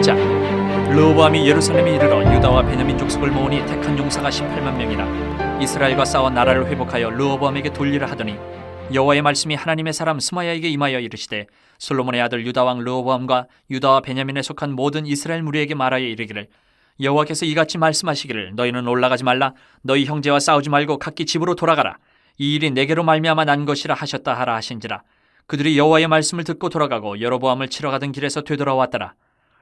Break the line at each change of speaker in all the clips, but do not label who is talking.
11장. 르호보암이 예루살렘에 이르러 유다와 베냐민 족속을 모으니 택한 용사가 18만 명이라. 이스라엘과 싸워 나라를 회복하여 르호보암에게 돌리라 하더니 여호와의 말씀이 하나님의 사람 스마야에게 임하여 이르시되 솔로몬의 아들 유다 왕 르호보암과 유다와 베냐민에 속한 모든 이스라엘 무리에게 말하여 이르기를 여호와께서 이같이 말씀하시기를 너희는 올라가지 말라. 너희 형제와 싸우지 말고 각기 집으로 돌아가라. 이 일이 내게로 말미암아 난 것이라 하셨다 하라 하신지라. 그들이 여호와의 말씀을 듣고 돌아가고 여로보암을 치러 가던 길에서 되돌아왔더라.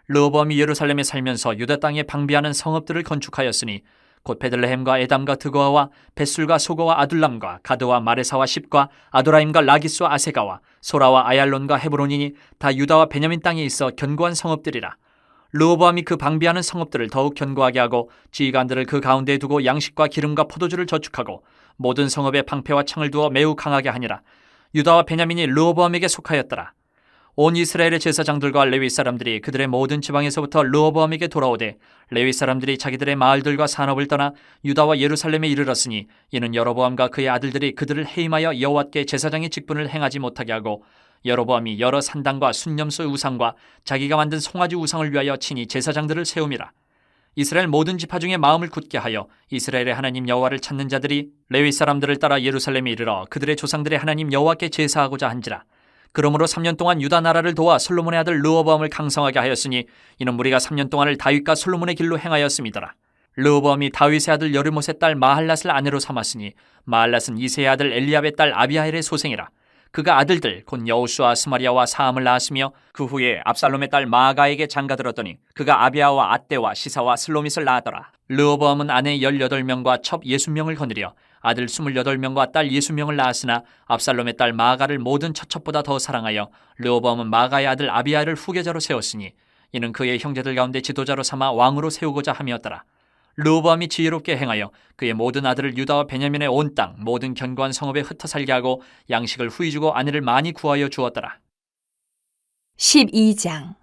르호보암이 예루살렘에 살면서 유다 땅에 방비하는 성읍들을 건축하였으니 곧 베들레헴과 에담과 드고아와 벳술과 소고와 아둘람과 가드와 마레사와 십과 아도라임과 라기스와 아세가와 소라와 아얄론과 헤브론이니 다 유다와 베냐민 땅에 있어 견고한 성읍들이라. 르호보암이 그 방비하는 성읍들을 더욱 견고하게 하고 지휘관들을 그 가운데에 두고 양식과 기름과 포도주를 저축하고 모든 성읍에 방패와 창을 두어 매우 강하게 하니라. 유다와 베냐민이 르호보암에게 속하였더라. 온 이스라엘의 제사장들과 레위 사람들이 그들의 모든 지방에서부터 르호보암에게 돌아오되 레위 사람들이 자기들의 마을들과 산업을 떠나 유다와 예루살렘에 이르렀으니 이는 여로보암과 그의 아들들이 그들을 해임하여 여호와께 제사장의 직분을 행하지 못하게 하고 여로보암이 여러 산당과 순념소 우상과 자기가 만든 송아지 우상을 위하여 친히 제사장들을 세움이라. 이스라엘 모든 지파 중에 마음을 굳게 하여 이스라엘의 하나님 여호와를 찾는 자들이 레위 사람들을 따라 예루살렘에 이르러 그들의 조상들의 하나님 여호와께 제사하고자 한지라. 그러므로 3년 동안 유다 나라를 도와 솔로몬의 아들 르호보암을 강성하게 하였으니 이는 무리가 3년 동안을 다윗과 솔로몬의 길로 행하였음이더라. 르호보암이 다윗의 아들 여르못의 딸 마할랏을 아내로 삼았으니 마할랏은 이새의 아들 엘리압의 딸 아비하일의 소생이라. 그가 아들들 곧 여우수와 스마리아와 사함을 낳았으며 그 후에 압살롬의 딸 마아가에게 장가들었더니 그가 아비아와 앗대와 시사와 슬로밋을 낳았더라. 르호보암은 아내 18명과 첩 60명을 거느려 아들 28명과 딸 60명을 낳았으나 압살롬의 딸 마아가를 모든 처첩보다 더 사랑하여 르호보암은 마아가의 아들 아비아를 후계자로 세웠으니 이는 그의 형제들 가운데 지도자로 삼아 왕으로 세우고자 함이었더라. 르호보암이 지혜롭게 행하여 그의 모든 아들을 유다와 베냐민의 온 땅 모든 견고한 성읍에 흩어 살게 하고 양식을 후히 주고 아내를 많이 구하여 주었더라.
12장.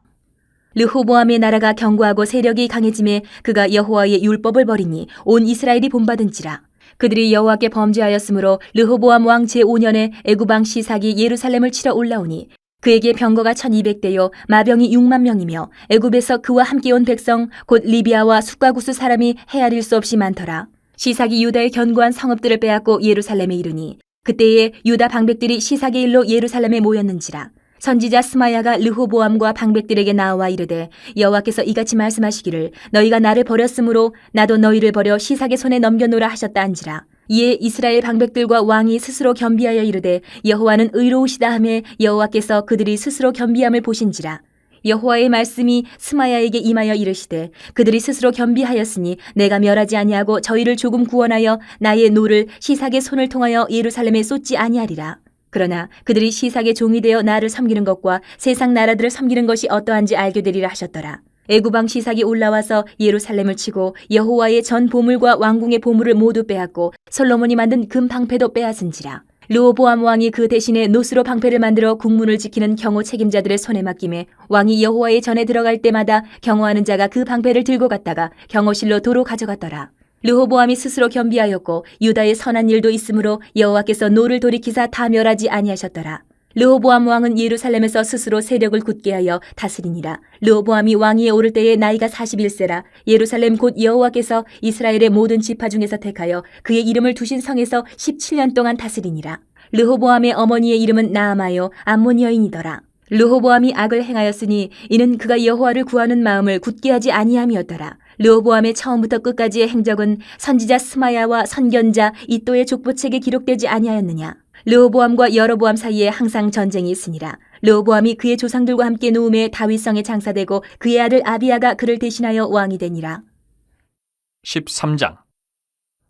르호보암의 나라가 견고하고 세력이 강해짐에 그가 여호와의 율법을 버리니 온 이스라엘이 본받은지라. 그들이 여호와께 범죄하였으므로 르호보암 왕 제5년에 애굽왕 시삭이 예루살렘을 치러 올라오니 그에게 병거가 1200대요 마병이 6만 명이며 애굽에서 그와 함께 온 백성 곧 리비아와 숫가구스 사람이 헤아릴 수 없이 많더라. 시삭이 유다의 견고한 성읍들을 빼앗고 예루살렘에 이르니 그때에 유다 방백들이 시삭의 일로 예루살렘에 모였는지라. 선지자 스마야가 르호보암과 방백들에게 나와 이르되 여호와께서 이같이 말씀하시기를 너희가 나를 버렸으므로 나도 너희를 버려 시삭의 손에 넘겨놓으라 하셨다 한지라. 이에 이스라엘 방백들과 왕이 스스로 겸비하여 이르되 여호와는 의로우시다 하매 여호와께서 그들이 스스로 겸비함을 보신지라. 여호와의 말씀이 스마야에게 임하여 이르시되 그들이 스스로 겸비하였으니 내가 멸하지 아니하고 저희를 조금 구원하여 나의 노를 시삭의 손을 통하여 예루살렘에 쏟지 아니하리라. 그러나 그들이 시삭의 종이 되어 나를 섬기는 것과 세상 나라들을 섬기는 것이 어떠한지 알게 되리라 하셨더라. 애굽왕 시삭이 올라와서 예루살렘을 치고 여호와의 전 보물과 왕궁의 보물을 모두 빼앗고 솔로몬이 만든 금 방패도 빼앗은지라. 르호보암 왕이 그 대신에 노스로 방패를 만들어 국문을 지키는 경호 책임자들의 손에 맡김에 왕이 여호와의 전에 들어갈 때마다 경호하는 자가 그 방패를 들고 갔다가 경호실로 도로 가져갔더라. 르호보암이 스스로 겸비하였고 유다의 선한 일도 있으므로 여호와께서 노를 돌이키사 다 멸하지 아니하셨더라. 르호보암 왕은 예루살렘에서 스스로 세력을 굳게 하여 다스리니라. 르호보암이 왕위에 오를 때에 나이가 41세라. 예루살렘 곧 여호와께서 이스라엘의 모든 지파 중에서 택하여 그의 이름을 두신 성에서 17년 동안 다스리니라. 르호보암의 어머니의 이름은 나아마요 암몬 여인이더라. 르호보암이 악을 행하였으니 이는 그가 여호와를 구하는 마음을 굳게 하지 아니함이었더라. 르호보암의 처음부터 끝까지의 행적은 선지자 스마야와 선견자 이또의 족보책에 기록되지 아니하였느냐. 르호보암과 여로보암 사이에 항상 전쟁이 있으니라. 르호보암이 그의 조상들과 함께 누움에 다윗성에 장사되고 그의 아들 아비야가 그를 대신하여 왕이 되니라.
13장.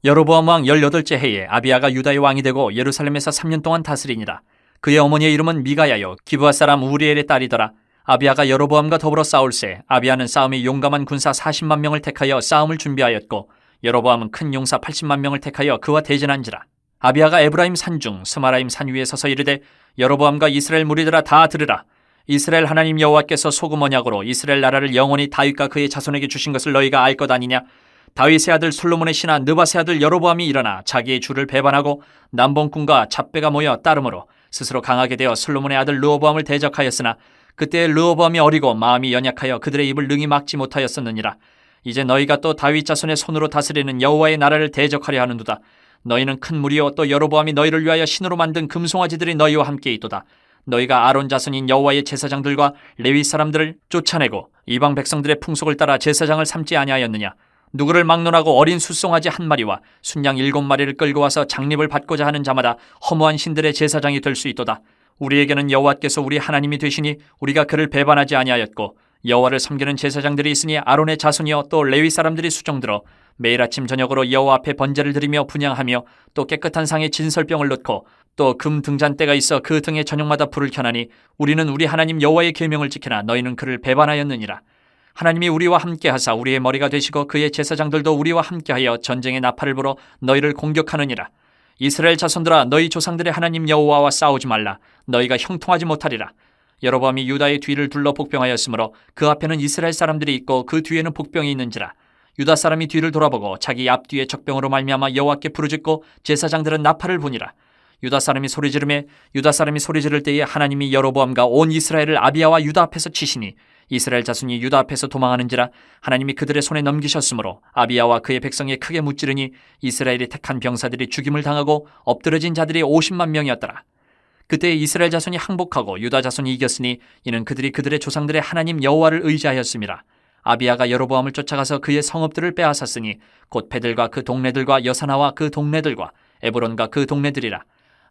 여로보암 왕 18째 해에 아비야가 유다의 왕이 되고 예루살렘에서 3년 동안 다스리니라. 그의 어머니의 이름은 미가야요 기브아 사람 우리엘의 딸이더라. 아비야가 여로보암과 더불어 싸울새 아비야는 싸움에 용감한 군사 40만 명을 택하여 싸움을 준비하였고 여로보암은 큰 용사 80만 명을 택하여 그와 대전한지라. 아비야가 에브라임 산중 스마라임 산 위에 서서 이르되 여로보암과 이스라엘 무리들아 다 들으라. 이스라엘 하나님 여호와께서 소금 언약으로 이스라엘 나라를 영원히 다윗과 그의 자손에게 주신 것을 너희가 알 것 아니냐. 다윗의 아들 솔로몬의 신하 느밧의 아들 여로보암이 일어나 자기의 주를 배반하고 남봉꾼과 잡배가 모여 따름으로 스스로 강하게 되어 솔로몬의 아들 르호보암을 대적하였으나 그때 르호보암이 어리고 마음이 연약하여 그들의 입을 능히 막지 못하였었느니라. 이제 너희가 또 다윗 자손의 손으로 다스리는 여호와의 나라를 대적하려 하는도다. 너희는 큰 무리요 또 여로보암이 너희를 위하여 신으로 만든 금송아지들이 너희와 함께 있도다. 너희가 아론 자손인 여호와의 제사장들과 레위 사람들을 쫓아내고 이방 백성들의 풍속을 따라 제사장을 삼지 아니하였느냐. 누구를 막론하고 어린 숫송아지 한 마리와 순양 7마리를 끌고 와서 장립을 받고자 하는 자마다 허무한 신들의 제사장이 될 수 있도다. 우리에게는 여호와께서 우리 하나님이 되시니 우리가 그를 배반하지 아니하였고 여호와를 섬기는 제사장들이 있으니 아론의 자손이여 또 레위 사람들이 수종들어 매일 아침 저녁으로 여호와 앞에 번제를 드리며 분향하며 또 깨끗한 상에 진설병을 넣고 또 금 등잔대가 있어 그 등에 저녁마다 불을 켜나니 우리는 우리 하나님 여호와의 계명을 지키나 너희는 그를 배반하였느니라. 하나님이 우리와 함께하사 우리의 머리가 되시고 그의 제사장들도 우리와 함께하여 전쟁의 나팔을 불어 너희를 공격하느니라. 이스라엘 자손들아 너희 조상들의 하나님 여호와와 싸우지 말라. 너희가 형통하지 못하리라. 여로보암이 유다의 뒤를 둘러 복병하였으므로 그 앞에는 이스라엘 사람들이 있고 그 뒤에는 복병이 있는지라. 유다 사람이 뒤를 돌아보고 자기 앞뒤에 적병으로 말미암아 여호와께 부르짖고 제사장들은 나팔을 부니라. 유다 사람이 소리 지를 때에 하나님이 여로보암과 온 이스라엘을 아비야와 유다 앞에서 치시니 이스라엘 자손이 유다 앞에서 도망하는지라. 하나님이 그들의 손에 넘기셨으므로 아비야와 그의 백성이 크게 무찌르니 이스라엘이 택한 병사들이 죽임을 당하고 엎드러진 자들이 50만 명이었더라. 그때 이스라엘 자손이 항복하고 유다 자손이 이겼으니 이는 그들이 그들의 조상들의 하나님 여호와를 의지하였음이라. 아비야가 여로보암을 쫓아가서 그의 성읍들을 빼앗았으니 곧 베들과 그 동네들과 여사나와 그 동네들과 에브론과 그 동네들이라.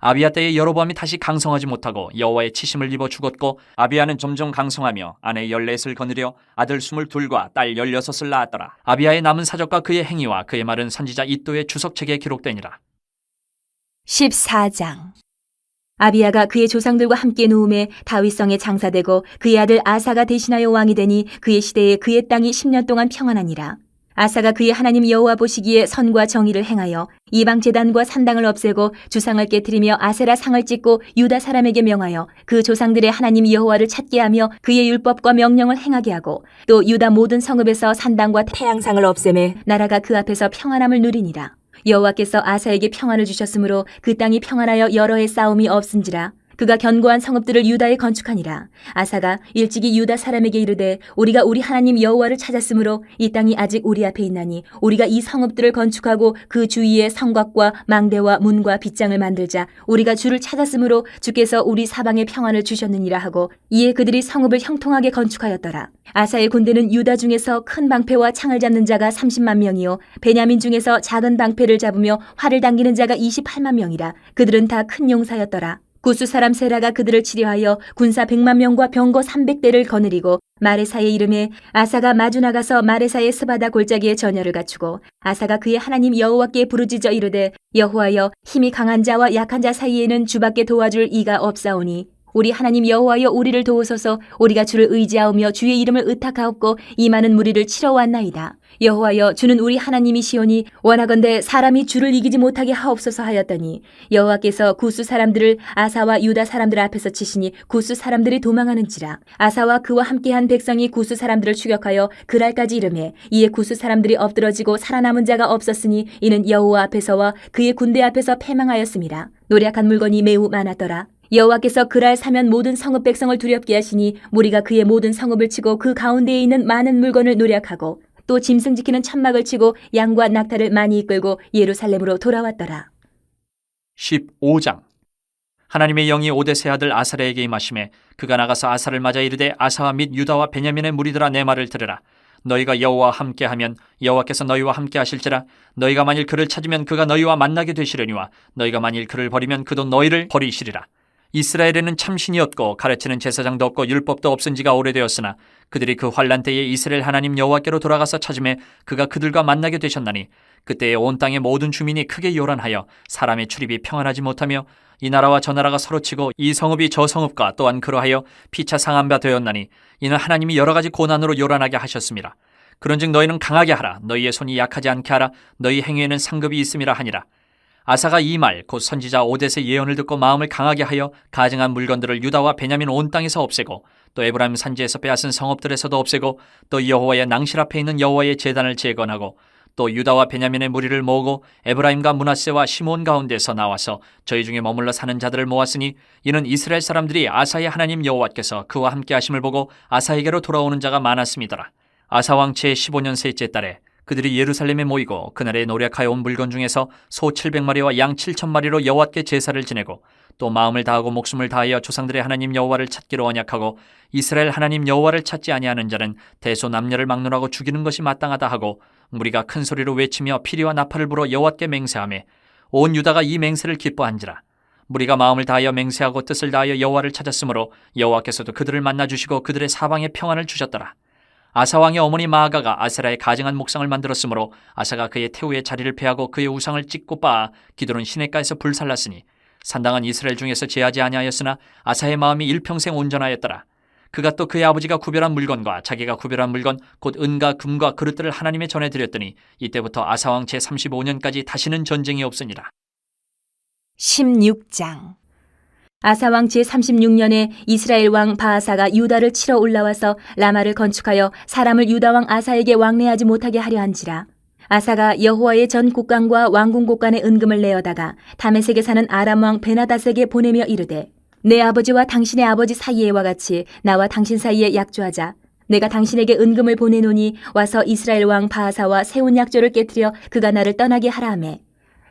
아비야 때에 여로보암이 다시 강성하지 못하고 여호와의 치심을 입어 죽었고 아비야는 점점 강성하며 아내 14을 거느려 아들 22과 딸 16을 낳았더라. 아비야의 남은 사적과 그의 행위와 그의 말은 선지자 이도의 주석책에 기록되니라.
14장. 아비야가 그의 조상들과 함께 누움에 다윗성에 장사되고 그의 아들 아사가 대신하여 왕이 되니 그의 시대에 그의 땅이 10년 동안 평안하니라. 아사가 그의 하나님 여호와 보시기에 선과 정의를 행하여 이방 제단과 산당을 없애고 주상을 깨뜨리며 아세라 상을 찍고 유다 사람에게 명하여 그 조상들의 하나님 여호와를 찾게 하며 그의 율법과 명령을 행하게 하고 또 유다 모든 성읍에서 산당과 태양상을 없애매 나라가 그 앞에서 평안함을 누리니라. 여호와께서 아사에게 평안을 주셨으므로 그 땅이 평안하여 여러 해 싸움이 없은지라. 그가 견고한 성읍들을 유다에 건축하니라. 아사가 일찍이 유다 사람에게 이르되 우리가 우리 하나님 여호와를 찾았으므로 이 땅이 아직 우리 앞에 있나니 우리가 이 성읍들을 건축하고 그 주위에 성곽과 망대와 문과 빗장을 만들자. 우리가 주를 찾았으므로 주께서 우리 사방에 평안을 주셨느니라 하고 이에 그들이 성읍을 형통하게 건축하였더라. 아사의 군대는 유다 중에서 큰 방패와 창을 잡는 자가 30만 명이요 베냐민 중에서 작은 방패를 잡으며 활을 당기는 자가 28만 명이라. 그들은 다 큰 용사였더라. 구스 사람 세라가 그들을 치려하여 군사 100만 명과 병거 300대를 거느리고 마레사의 이름에 아사가 마주 나가서 마레사의 스바다 골짜기에 전열을 갖추고 아사가 그의 하나님 여호와께 부르짖어 이르되 여호와여 힘이 강한 자와 약한 자 사이에는 주밖에 도와줄 이가 없사오니 우리 하나님 여호와여 우리를 도우소서. 우리가 주를 의지하오며 주의 이름을 의탁하옵고 이 많은 무리를 치러 왔나이다. 여호와여 주는 우리 하나님이시오니 원하건대 사람이 주를 이기지 못하게 하옵소서 하였더니 여호와께서 구스 사람들을 아사와 유다 사람들 앞에서 치시니 구스 사람들이 도망하는지라. 아사와 그와 함께한 백성이 구스 사람들을 추격하여 그랄까지 이르매 이에 구스 사람들이 엎드러지고 살아남은 자가 없었으니 이는 여호와 앞에서와 그의 군대 앞에서 패망하였습니다. 노략한 물건이 매우 많았더라. 여호와께서 그랄 사면 모든 성읍 백성을 두렵게 하시니 무리가 그의 모든 성읍을 치고 그 가운데에 있는 많은 물건을 노략하고 또 짐승 지키는 천막을 치고 양과 낙타를 많이 이끌고 예루살렘으로 돌아왔더라.
15장. 하나님의 영이 오데세 아들 아사랴에게 임하심에 그가 나가서 아사를 맞아 이르되 아사와 및 유다와 베냐민의 무리들아 내 말을 들으라. 너희가 여호와와 함께하면 여호와께서 너희와 함께하실지라. 너희가 만일 그를 찾으면 그가 너희와 만나게 되시려니와 너희가 만일 그를 버리면 그도 너희를 버리시리라. 이스라엘에는 참신이 없고 가르치는 제사장도 없고 율법도 없은 지가 오래되었으나 그들이 그 환난 때에 이스라엘 하나님 여호와께로 돌아가서 찾음에 그가 그들과 만나게 되셨나니 그때에 온 땅의 모든 주민이 크게 요란하여 사람의 출입이 평안하지 못하며 이 나라와 저 나라가 서로 치고 이 성읍이 저 성읍과 또한 그러하여 피차 상한 바 되었나니 이는 하나님이 여러 가지 고난으로 요란하게 하셨습니다. 그런즉 너희는 강하게 하라. 너희의 손이 약하지 않게 하라. 너희 행위에는 상급이 있음이라 하니라. 아사가 이 말 곧 선지자 오뎃의 예언을 듣고 마음을 강하게 하여 가증한 물건들을 유다와 베냐민 온 땅에서 없애고 또 에브라임 산지에서 빼앗은 성읍들에서도 없애고 또 여호와의 낭실 앞에 있는 여호와의 제단을 재건하고 또 유다와 베냐민의 무리를 모으고 에브라임과 므낫세와 시몬 가운데서 나와서 저희 중에 머물러 사는 자들을 모았으니 이는 이스라엘 사람들이 아사의 하나님 여호와께서 그와 함께 하심을 보고 아사에게로 돌아오는 자가 많았음이더라. 아사 왕 제 15년 셋째 달에 그들이 예루살렘에 모이고 그날에 노력하여 온 물건 중에서 소 700마리와 양 7,000마리로 여호와께 제사를 지내고 또 마음을 다하고 목숨을 다하여 조상들의 하나님 여호와를 찾기로 언약하고 이스라엘 하나님 여호와를 찾지 아니하는 자는 대소 남녀를 막론하고 죽이는 것이 마땅하다 하고 무리가 큰 소리로 외치며 피리와 나팔을 불어 여호와께 맹세하며 온 유다가 이 맹세를 기뻐한지라. 무리가 마음을 다하여 맹세하고 뜻을 다하여 여호와를 찾았으므로 여호와께서도 그들을 만나 주시고 그들의 사방에 평안을 주셨더라. 아사 왕의 어머니 마아가가 아세라의 가증한 목상을 만들었으므로 아사가 그의 태우의 자리를 패하고 그의 우상을 찢고 빻아 기드론 시냇가에서 불살랐으니 산당은 이스라엘 중에서 제하지 아니하였으나 아사의 마음이 일평생 온전하였더라. 그가 또 그의 아버지가 구별한 물건과 자기가 구별한 물건 곧 은과 금과 그릇들을 하나님의 전에 드렸더니 이때부터 아사 왕 제 35년까지 다시는 전쟁이 없으니라.
16장. 아사 왕 제36년에 이스라엘 왕 바아사가 유다를 치러 올라와서 라마를 건축하여 사람을 유다 왕 아사에게 왕래하지 못하게 하려 한지라. 아사가 여호와의 전 곡간과 왕궁 곡간의 은금을 내어다가 다메섹에 사는 아람 왕 베나닷에게 보내며 이르되 내 아버지와 당신의 아버지 사이에와 같이 나와 당신 사이에 약조하자. 내가 당신에게 은금을 보내노니 와서 이스라엘 왕 바아사와 세운 약조를 깨뜨려 그가 나를 떠나게 하라 하매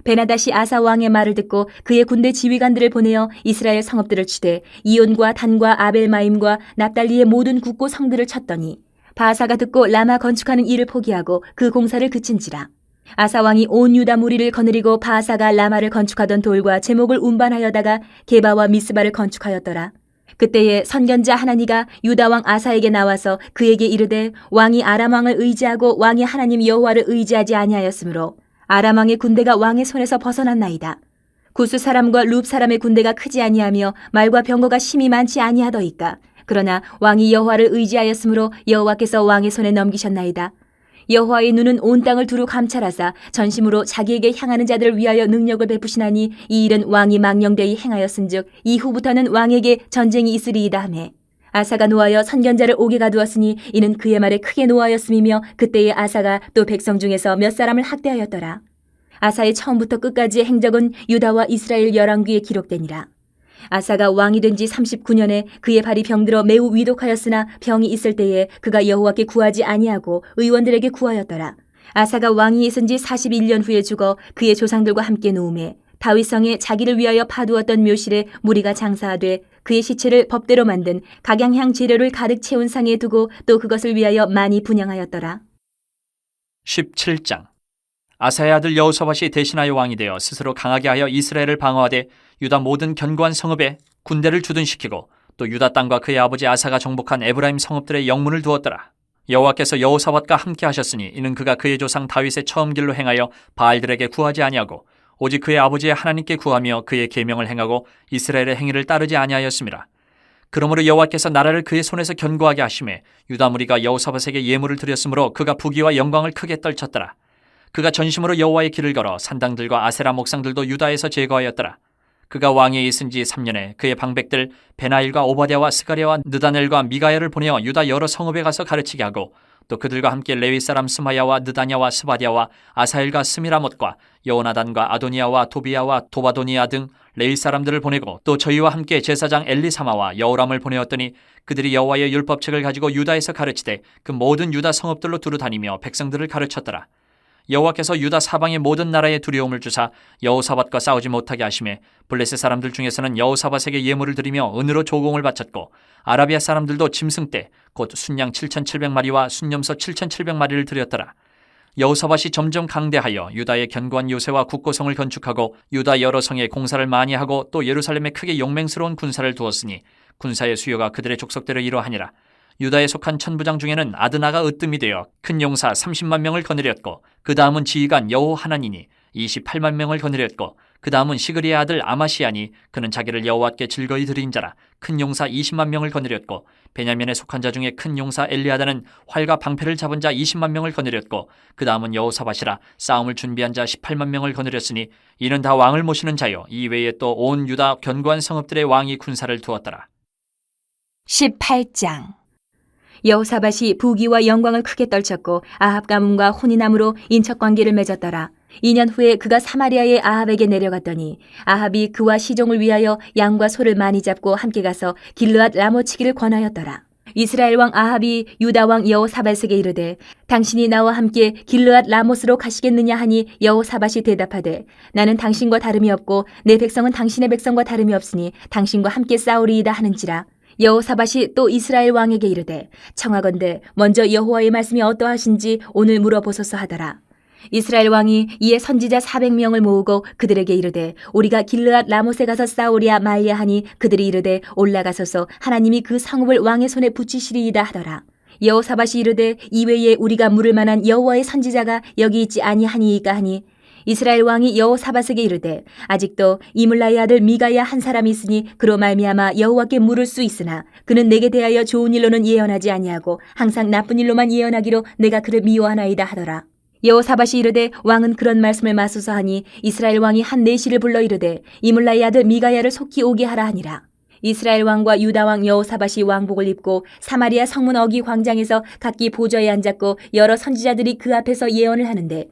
베나닷이 아사 왕의 말을 듣고 그의 군대 지휘관들을 보내어 이스라엘 성읍들을 치되 이온과 단과 아벨마임과 납달리의 모든 국고 성들을 쳤더니 바아사가 듣고 라마 건축하는 일을 포기하고 그 공사를 그친지라. 아사 왕이 온 유다 무리를 거느리고 바아사가 라마를 건축하던 돌과 제목을 운반하여다가 게바와 미스바를 건축하였더라. 그때에 선견자 하나니가 유다 왕 아사에게 나와서 그에게 이르되 왕이 아람 왕을 의지하고 왕이 하나님 여호와를 의지하지 아니하였으므로 아람 왕의 군대가 왕의 손에서 벗어났나이다. 구스 사람과 룹 사람의 군대가 크지 아니하며 말과 병거가 심히 많지 아니하더이까. 그러나 왕이 여호와를 의지하였으므로 여호와께서 왕의 손에 넘기셨나이다. 여호와의 눈은 온 땅을 두루 감찰하사 전심으로 자기에게 향하는 자들을 위하여 능력을 베푸시나니 이 일은 왕이 망령되이 행하였은즉 이후부터는 왕에게 전쟁이 있으리이다 하매 아사가 노하여 선견자를 옥에 가두었으니 이는 그의 말에 크게 노하였음이며 그때의 아사가 또 백성 중에서 몇 사람을 학대하였더라. 아사의 처음부터 끝까지의 행적은 유다와 이스라엘 열왕기에 기록되니라. 아사가 왕이 된 지 39년에 그의 발이 병들어 매우 위독하였으나 병이 있을 때에 그가 여호와께 구하지 아니하고 의원들에게 구하였더라. 아사가 왕이 있은 지 41년 후에 죽어 그의 조상들과 함께 누우매 다윗성에 자기를 위하여 파두었던 묘실에 무리가 장사하되 그의 시체를 법대로 만든 각양향 재료를 가득 채운 상에 두고 또 그것을 위하여 많이 분향하였더라.
17장. 아사의 아들 여호사밧이 대신하여 왕이 되어 스스로 강하게 하여 이스라엘을 방어하되 유다 모든 견고한 성읍에 군대를 주둔시키고 또 유다 땅과 그의 아버지 아사가 정복한 에브라임 성읍들의 영문을 두었더라. 여호와께서 여호사밧과 함께 하셨으니 이는 그가 그의 조상 다윗의 처음 길로 행하여 바알들에게 구하지 아니하고 오직 그의 아버지의 하나님께 구하며 그의 계명을 행하고 이스라엘의 행위를 따르지 아니하였습니다. 그러므로 여호와께서 나라를 그의 손에서 견고하게 하심에 유다 무리가 여호사밧에게 예물을 드렸으므로 그가 부귀와 영광을 크게 떨쳤더라. 그가 전심으로 여호와의 길을 걸어 산당들과 아세라 목상들도 유다에서 제거하였더라. 그가 왕위에 있은 지 3년에 그의 방백들 베나일과 오바댜와 스가랴와 느다넬과 미가야를 보내어 유다 여러 성읍에 가서 가르치게 하고 또 그들과 함께 레위 사람 스마야와 느다냐와 스바디아와 아사엘과 스미라못과 여호나단과 아도니아와 도비야와 도바도니아 등 레위 사람들을 보내고 또 저희와 함께 제사장 엘리사마와 여호람을 보내었더니 그들이 여호와의 율법책을 가지고 유다에서 가르치되 그 모든 유다 성읍들로 두루 다니며 백성들을 가르쳤더라. 여호와께서 유다 사방의 모든 나라에 두려움을 주사 여호사밧과 싸우지 못하게 하심에 블레셋 사람들 중에서는 여호사밧에게 예물을 드리며 은으로 조공을 바쳤고 아라비아 사람들도 짐승떼 곧 순양 7,700마리와 순염소 7,700마리를 드렸더라. 여호사밧이 점점 강대하여 유다의 견고한 요새와 국고성을 건축하고 유다 여러 성에 공사를 많이 하고 또 예루살렘에 크게 용맹스러운 군사를 두었으니 군사의 수요가 그들의 족속대로 이러하니라. 유다에 속한 천부장 중에는 아드나가 으뜸이 되어 큰 용사 30만 명을 거느렸고 그 다음은 지휘관 여호하나니니 28만 명을 거느렸고 그 다음은 시그리의 아들 아마시아니 그는 자기를 여호와께 즐거이 드린 자라 큰 용사 20만 명을 거느렸고 베냐민에 속한 자 중에 큰 용사 엘리아다는 활과 방패를 잡은 자 20만 명을 거느렸고 그 다음은 여호사밧이라 싸움을 준비한 자 18만 명을 거느렸으니 이는 다 왕을 모시는 자요 이 외에 또 온 유다 견고한 성읍들의 왕이 군사를 두었더라.
18장. 여호사밧이 부귀와 영광을 크게 떨쳤고 아합 가문과 혼인함으로 인척관계를 맺었더라. 2년 후에 그가 사마리아의 아합에게 내려갔더니 아합이 그와 시종을 위하여 양과 소를 많이 잡고 함께 가서 길르앗 라모치기를 권하였더라. 이스라엘 왕 아합이 유다 왕 여호사밧에게 이르되 당신이 나와 함께 길르앗 라못으로 가시겠느냐 하니 여호사밧이 대답하되 나는 당신과 다름이 없고 내 백성은 당신의 백성과 다름이 없으니 당신과 함께 싸우리이다 하는지라. 여호사밧이 또 이스라엘 왕에게 이르되 청하건대 먼저 여호와의 말씀이 어떠하신지 오늘 물어보소서 하더라. 이스라엘 왕이 이에 선지자 400명을 모으고 그들에게 이르되 우리가 길르앗 라못에 가서 싸우랴 말랴 하니 그들이 이르되 올라가소서 하나님이 그 성읍을 왕의 손에 붙이시리이다 하더라. 여호사밧이 이르되 이외에 우리가 물을 만한 여호와의 선지자가 여기 있지 아니하니이까 하니 이스라엘 왕이 여호사밧에게 이르되 아직도 이물라의 아들 미가야 한 사람이 있으니 그로 말미암아 여호와께 물을 수 있으나 그는 내게 대하여 좋은 일로는 예언하지 아니하고 항상 나쁜 일로만 예언하기로 내가 그를 미워하나이다 하더라. 여호사밧이 이르되 왕은 그런 말씀을 마소서 하니 이스라엘 왕이 한 내시를 불러 이르되 이물라의 아들 미가야를 속히 오게 하라 하니라. 이스라엘 왕과 유다 왕 여호사밧이 왕복을 입고 사마리아 성문 어기 광장에서 각기 보좌에 앉았고 여러 선지자들이 그 앞에서 예언을 하는데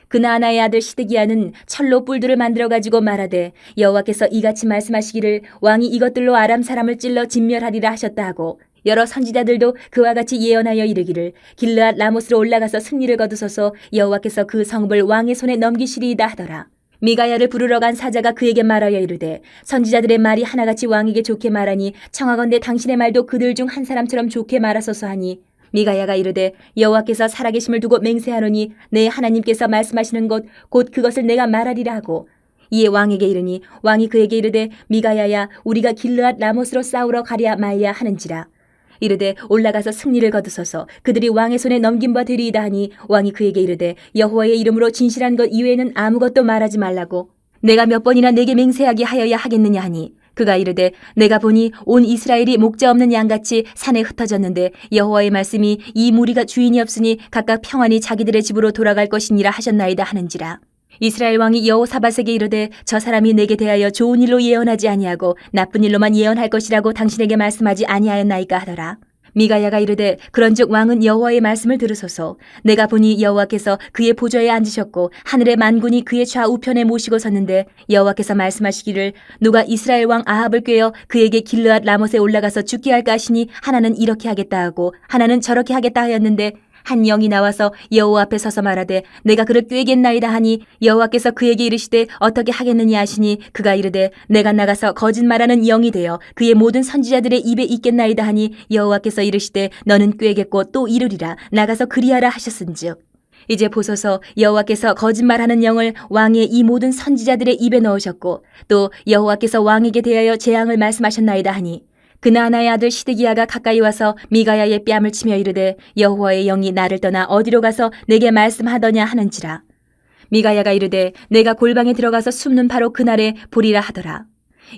그나아나의 아들 시드기야는 철로 뿔들을 만들어 가지고 말하되 여호와께서 이같이 말씀하시기를 왕이 이것들로 아람 사람을 찔러 진멸하리라 하셨다 하고 여러 선지자들도 그와 같이 예언하여 이르기를 길르앗 라못으로 올라가서 승리를 거두소서 여호와께서 그 성읍을 왕의 손에 넘기시리이다 하더라. 미가야를 부르러 간 사자가 그에게 말하여 이르되 선지자들의 말이 하나같이 왕에게 좋게 말하니 청하건대 당신의 말도 그들 중 한 사람처럼 좋게 말하소서 하니 미가야가 이르되 여호와께서 살아계심을 두고 맹세하노니 내 하나님께서 말씀하시는 것 곧 그것을 내가 말하리라 하고 이에 왕에게 이르니 왕이 그에게 이르되 미가야야 우리가 길르앗 라못으로 싸우러 가랴 말랴 하는지라. 이르되 올라가서 승리를 거두소서 그들이 왕의 손에 넘긴 바 되리이다 하니 왕이 그에게 이르되 여호와의 이름으로 진실한 것 이외에는 아무것도 말하지 말라고 내가 몇 번이나 내게 맹세하게 하여야 하겠느냐 하니 그가 이르되 내가 보니 온 이스라엘이 목자 없는 양같이 산에 흩어졌는데 여호와의 말씀이 이 무리가 주인이 없으니 각각 평안히 자기들의 집으로 돌아갈 것이니라 하셨나이다 하는지라. 이스라엘 왕이 여호사밧에게 이르되 저 사람이 내게 대하여 좋은 일로 예언하지 아니하고 나쁜 일로만 예언할 것이라고 당신에게 말씀하지 아니하였나이까 하더라. 미가야가 이르되 그런즉 왕은 여호와의 말씀을 들으소서. 내가 보니 여호와께서 그의 보좌에 앉으셨고 하늘의 만군이 그의 좌우편에 모시고 섰는데 여호와께서 말씀하시기를 누가 이스라엘 왕 아합을 꾀어 그에게 길르앗 라못에 올라가서 죽게 할까 하시니 하나는 이렇게 하겠다 하고 하나는 저렇게 하겠다 하였는데 한 영이 나와서 여호와 앞에 서서 말하되 내가 그를 꾀겠나이다 하니 여호와께서 그에게 이르시되 어떻게 하겠느냐 하시니 그가 이르되 내가 나가서 거짓말하는 영이 되어 그의 모든 선지자들의 입에 있겠나이다 하니 여호와께서 이르시되 너는 꾀겠고 또 이르리라 나가서 그리하라 하셨은즉 이제 보소서 여호와께서 거짓말하는 영을 왕의 이 모든 선지자들의 입에 넣으셨고 또 여호와께서 왕에게 대하여 재앙을 말씀하셨나이다 하니 그나아나의 아들 시드기야가 가까이 와서 미가야의 뺨을 치며 이르되 여호와의 영이 나를 떠나 어디로 가서 내게 말씀하더냐 하는지라. 미가야가 이르되 내가 골방에 들어가서 숨는 바로 그날에 보리라 하더라.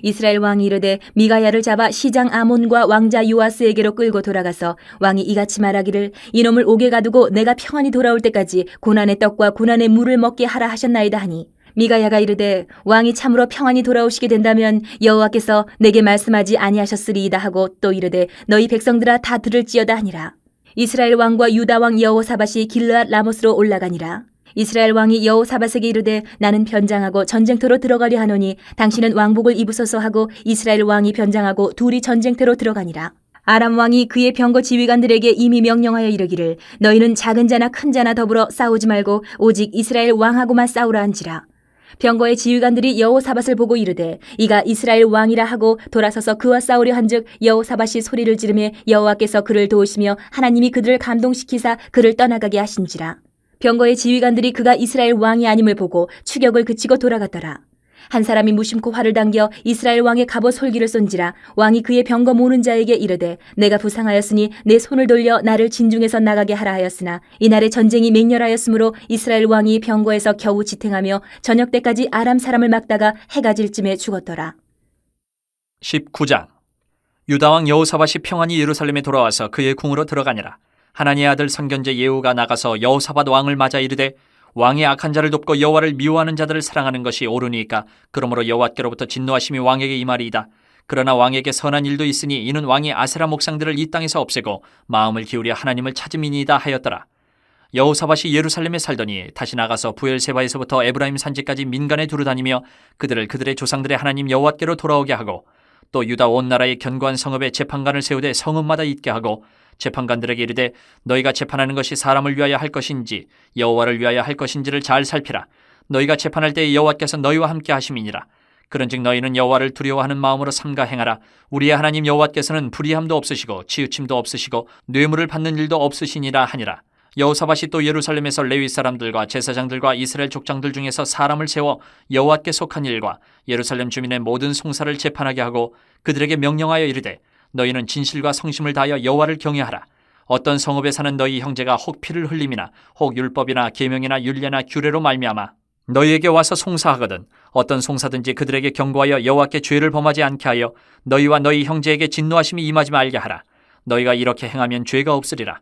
이스라엘 왕이 이르되 미가야를 잡아 시장 아몬과 왕자 요아스에게로 끌고 돌아가서 왕이 이같이 말하기를 이놈을 옥에 가두고 내가 평안히 돌아올 때까지 고난의 떡과 고난의 물을 먹게 하라 하셨나이다 하니 미가야가 이르되 왕이 참으로 평안히 돌아오시게 된다면 여호와께서 내게 말씀하지 아니하셨으리이다 하고 또 이르되 너희 백성들아 다 들을지어다 하니라. 이스라엘 왕과 유다 왕 여호사밧이 길르앗 라못으로 올라가니라. 이스라엘 왕이 여호사밧에게 이르되 나는 변장하고 전쟁터로 들어가려 하노니 당신은 왕복을 입으소서 하고 이스라엘 왕이 변장하고 둘이 전쟁터로 들어가니라. 아람 왕이 그의 병거 지휘관들에게 이미 명령하여 이르기를 너희는 작은 자나 큰 자나 더불어 싸우지 말고 오직 이스라엘 왕하고만 싸우라 한지라. 병거의 지휘관들이 여호사밧을 보고 이르되 이가 이스라엘 왕이라 하고 돌아서서 그와 싸우려 한즉 여호사밧이 소리를 지르며 여호와께서 그를 도우시며 하나님이 그들을 감동시키사 그를 떠나가게 하신지라. 병거의 지휘관들이 그가 이스라엘 왕이 아님을 보고 추격을 그치고 돌아갔더라. 한 사람이 무심코 활을 당겨 이스라엘 왕의 갑옷 솔기를 쏜지라. 왕이 그의 병거 모는 자에게 이르되 내가 부상하였으니 내 손을 돌려 나를 진중에서 나가게 하라 하였으나 이날에 전쟁이 맹렬하였으므로 이스라엘 왕이 병거에서 겨우 지탱하며 저녁 때까지 아람 사람을 막다가 해가 질 쯤에 죽었더라.
19장 유다 왕 여호사밧이 평안히 예루살렘에 돌아와서 그의 궁으로 들어가니라. 하나니의 아들 선견제 예후가 나가서 여호사밧 왕을 맞아 이르되 왕이 악한 자를 돕고 여호와를 미워하는 자들을 사랑하는 것이 옳으니까 그러므로 여호와께로부터 진노하심이 왕에게 임하리이다. 그러나 왕에게 선한 일도 있으니 이는 왕이 아세라 목상들을 이 땅에서 없애고 마음을 기울여 하나님을 찾음이니이다 하였더라. 여호사밧이 예루살렘에 살더니 다시 나가서 부엘세바에서부터 에브라임 산지까지 민간에 두루다니며 그들을 그들의 조상들의 하나님 여호와께로 돌아오게 하고 또 유다 온 나라의 견고한 성읍에 재판관을 세우되 성읍마다 있게 하고 재판관들에게 이르되 너희가 재판하는 것이 사람을 위하여 할 것인지 여호와를 위하여 할 것인지를 잘 살피라. 너희가 재판할 때에 여호와께서 너희와 함께 하심이니라. 그런즉 너희는 여호와를 두려워하는 마음으로 삼가 행하라. 우리의 하나님 여호와께서는 불의함도 없으시고 치우침도 없으시고 뇌물을 받는 일도 없으시니라 하니라. 여호사밧이 또 예루살렘에서 레위 사람들과 제사장들과 이스라엘 족장들 중에서 사람을 세워 여호와께 속한 일과 예루살렘 주민의 모든 송사를 재판하게 하고 그들에게 명령하여 이르되 너희는 진실과 성심을 다하여 여호와를 경외하라. 어떤 성읍에 사는 너희 형제가 혹 피를 흘림이나 혹 율법이나 계명이나 율례나 규례로 말미암아 너희에게 와서 송사하거든 어떤 송사든지 그들에게 경고하여 여호와께 죄를 범하지 않게 하여 너희와 너희 형제에게 진노하심이 임하지 말게 하라. 너희가 이렇게 행하면 죄가 없으리라.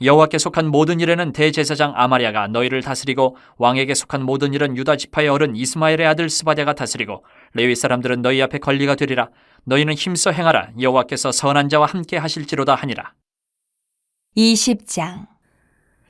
여호와께 속한 모든 일에는 대제사장 아마랴가 너희를 다스리고 왕에게 속한 모든 일은 유다 지파의 어른 이스마엘의 아들 스바랴가 다스리고 레위 사람들은 너희 앞에 관리가 되리라. 너희는 힘써 행하라. 여호와께서 선한 자와 함께 하실지로다 하니라.
20장.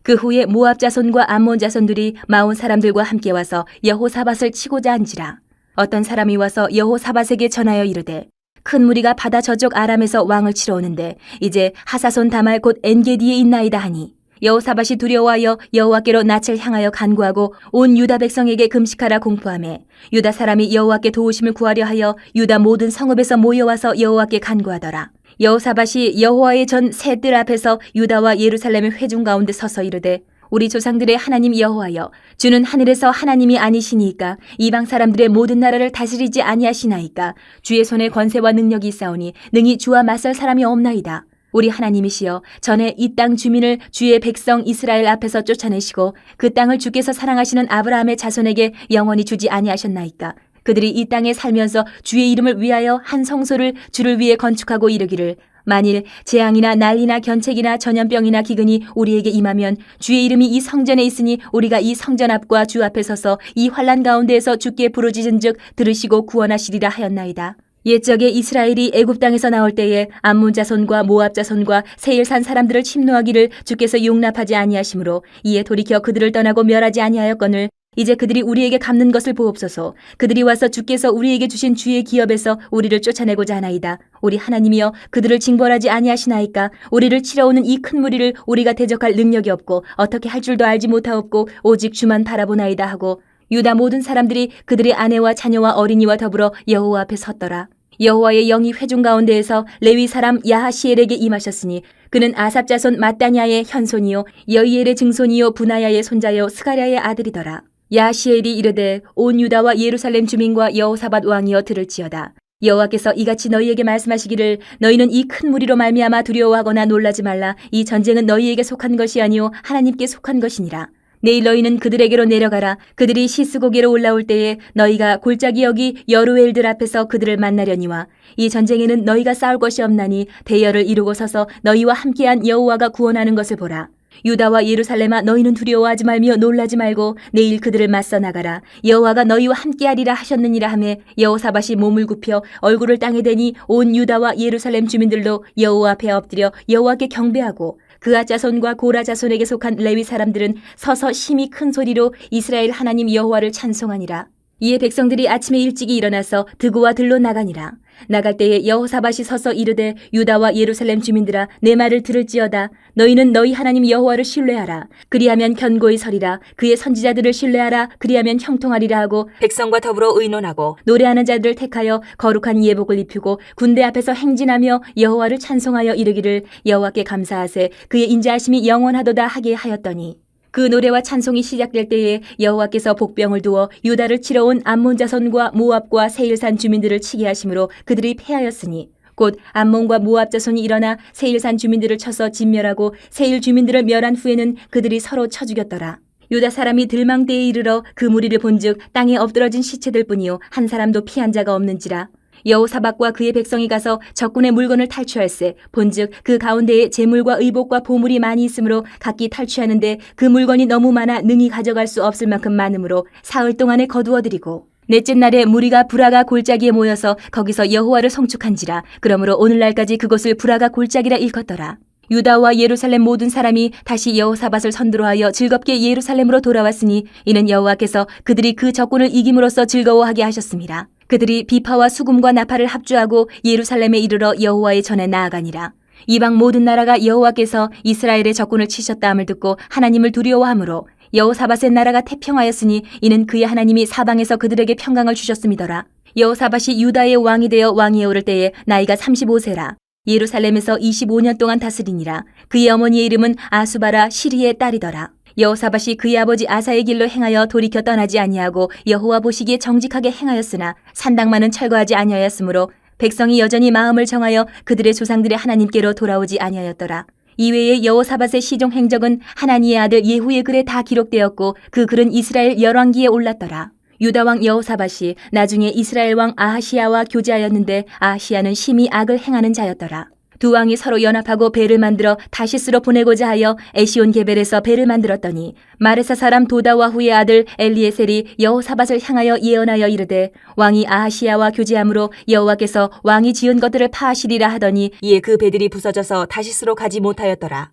그 후에 모압 자손과 암몬 자손들이 마온 사람들과 함께 와서 여호사밧을 치고자 한지라. 어떤 사람이 와서 여호사밧에게 전하여 이르되 큰 무리가 바다 저쪽 아람에서 왕을 치러 오는데 이제 하사손 다말 곧 엔게디에 있나이다 하니 여호사밧이 두려워하여 여호와께로 낯을 향하여 간구하고 온 유다 백성에게 금식하라 공포하매 유다 사람이 여호와께 도우심을 구하려 하여 유다 모든 성읍에서 모여와서 여호와께 간구하더라. 여호사밧이 여호와의 전 새 뜰 앞에서 유다와 예루살렘의 회중 가운데 서서 이르되 우리 조상들의 하나님 여호와여 주는 하늘에서 하나님이 아니시니까 이방 사람들의 모든 나라를 다스리지 아니하시나이까 주의 손에 권세와 능력이 있사오니 능히 주와 맞설 사람이 없나이다. 우리 하나님이시여 전에 이 땅 주민을 주의 백성 이스라엘 앞에서 쫓아내시고 그 땅을 주께서 사랑하시는 아브라함의 자손에게 영원히 주지 아니하셨나이까. 그들이 이 땅에 살면서 주의 이름을 위하여 한 성소를 주를 위해 건축하고 이르기를 만일 재앙이나 난리나 견책이나 전염병이나 기근이 우리에게 임하면 주의 이름이 이 성전에 있으니 우리가 이 성전 앞과 주 앞에 서서 이 환난 가운데에서 주께 부르짖은즉 들으시고 구원하시리라 하였나이다. 옛적에 이스라엘이 애굽 땅에서 나올 때에 암몬 자손과 모압 자손과 세일산 사람들을 침노하기를 주께서 용납하지 아니하시므로 이에 돌이켜 그들을 떠나고 멸하지 아니하였거늘 이제 그들이 우리에게 갚는 것을 보옵소서. 그들이 와서 주께서 우리에게 주신 주의 기업에서 우리를 쫓아내고자 하나이다. 우리 하나님이여 그들을 징벌하지 아니하시나이까. 우리를 치러 오는 이 큰 무리를 우리가 대적할 능력이 없고 어떻게 할 줄도 알지 못하옵고 오직 주만 바라보나이다 하고 유다 모든 사람들이 그들의 아내와 자녀와 어린이와 더불어 여호와 앞에 섰더라. 여호와의 영이 회중 가운데에서 레위 사람 야하시엘에게 임하셨으니 그는 아삽 자손 마따냐의 현손이요 여이엘의 증손이요 부나야의 손자요 스가랴의 아들이더라. 야하시엘이 이르되 온 유다와 예루살렘 주민과 여호사밧 왕이여 들을지어다. 여호와께서 이같이 너희에게 말씀하시기를 너희는 이 큰 무리로 말미암아 두려워하거나 놀라지 말라. 이 전쟁은 너희에게 속한 것이 아니요 하나님께 속한 것이니라. 내일 너희는 그들에게로 내려가라. 그들이 시스고개로 올라올 때에 너희가 골짜기 여기 여루엘들 앞에서 그들을 만나려니와 이 전쟁에는 너희가 싸울 것이 없나니 대열을 이루고 서서 너희와 함께한 여호와가 구원하는 것을 보라. 유다와 예루살렘아 너희는 두려워하지 말며 놀라지 말고 내일 그들을 맞서 나가라. 여호와가 너희와 함께하리라 하셨느니라 하며 여호사밧이 몸을 굽혀 얼굴을 땅에 대니 온 유다와 예루살렘 주민들도 여호와 앞에 엎드려 여호와께 경배하고 그아 자손과 고라 자손에게 속한 레위 사람들은 서서 심히 큰 소리로 이스라엘 하나님 여호와를 찬송하니라. 이에 백성들이 아침에 일찍이 일어나서 드고와 들로 나가니라. 나갈 때에 여호사밧이 서서 이르되 유다와 예루살렘 주민들아 내 말을 들을지어다. 너희는 너희 하나님 여호와를 신뢰하라. 그리하면 견고히 서리라. 그의 선지자들을 신뢰하라. 그리하면 형통하리라 하고 백성과 더불어 의논하고 노래하는 자들을 택하여 거룩한 예복을 입히고 군대 앞에서 행진하며 여호와를 찬송하여 이르기를 여호와께 감사하세 그의 인자하심이 영원하도다 하게 하였더니 그 노래와 찬송이 시작될 때에 여호와께서 복병을 두어 유다를 치러 온 암몬 자손과 모압과 세일산 주민들을 치게 하심으로 그들이 패하였으니 곧 암몬과 모압 자손이 일어나 세일산 주민들을 쳐서 진멸하고 세일 주민들을 멸한 후에는 그들이 서로 쳐 죽였더라. 유다 사람이 들망대에 이르러 그 무리를 본즉 땅에 엎드러진 시체들 뿐이요 한 사람도 피한 자가 없는지라. 여호사밧과 그의 백성이 가서 적군의 물건을 탈취할세 본즉 그 가운데에 재물과 의복과 보물이 많이 있으므로 각기 탈취하는데 그 물건이 너무 많아 능히 가져갈 수 없을 만큼 많으므로 사흘 동안에 거두어들이고 넷째 날에 무리가 브라가 골짜기에 모여서 거기서 여호와를 송축한지라. 그러므로 오늘날까지 그곳을 브라가 골짜기라 일컫더라. 유다와 예루살렘 모든 사람이 다시 여호사밧을 선두로하여 즐겁게 예루살렘으로 돌아왔으니 이는 여호와께서 그들이 그 적군을 이김으로써 즐거워하게 하셨습니다. 그들이 비파와 수금과 나팔을 합주하고 예루살렘에 이르러 여호와의 전에 나아가니라. 이방 모든 나라가 여호와께서 이스라엘의 적군을 치셨다 함을 듣고 하나님을 두려워하므로 여호사밧의 나라가 태평하였으니 이는 그의 하나님이 사방에서 그들에게 평강을 주셨음이더라. 여호사밧이 유다의 왕이 되어 왕위에 오를 때에 나이가 35세라. 예루살렘에서 25년 동안 다스리니라. 그의 어머니의 이름은 아수바라 시리의 딸이더라. 여호사밧이 그의 아버지 아사의 길로 행하여 돌이켜 떠나지 아니하고 여호와 보시기에 정직하게 행하였으나 산당만은 철거하지 아니하였으므로 백성이 여전히 마음을 정하여 그들의 조상들의 하나님께로 돌아오지 아니하였더라. 이외에 여호사밧의 시종 행적은 하나니의 아들 예후의 글에 다 기록되었고 그 글은 이스라엘 열왕기에 올랐더라. 유다 왕 여호사밧이 나중에 이스라엘 왕 아하시야와 교제하였는데 아하시야는 심히 악을 행하는 자였더라. 두 왕이 서로 연합하고 배를 만들어 다시스로 보내고자 하여 에시온 게벨에서 배를 만들었더니 마레사 사람 도다와후의 아들 엘리에셀이 여호사밧을 향하여 예언하여 이르되 왕이 아하시야와 교제함으로 여호와께서 왕이 지은 것들을 파하시리라 하더니 이에 그 배들이 부서져서 다시스로 가지 못하였더라.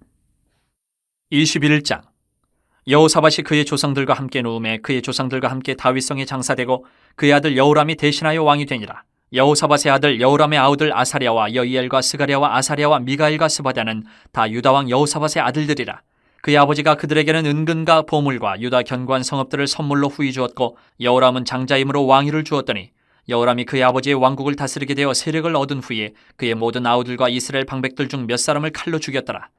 21장. 여호사밧이 그의 조상들과 함께 누움에 그의 조상들과 함께 다윗성에 장사되고 그의 아들 여호람이 대신하여 왕이 되니라. 여호사밧의 아들 여호람의 아우들 아사랴와 여이엘과 스가랴와 아사랴와 미가엘과 스바다는 다 유다왕 여호사밧의 아들들이라. 그의 아버지가 그들에게는 은근과 보물과 유다 견고한 성읍들을 선물로 후히 주었고 여호람은 장자임으로 왕위를 주었더니 여호람이 그의 아버지의 왕국을 다스리게 되어 세력을 얻은 후에 그의 모든 아우들과 이스라엘 방백들 중 몇 사람을 칼로 죽였더라.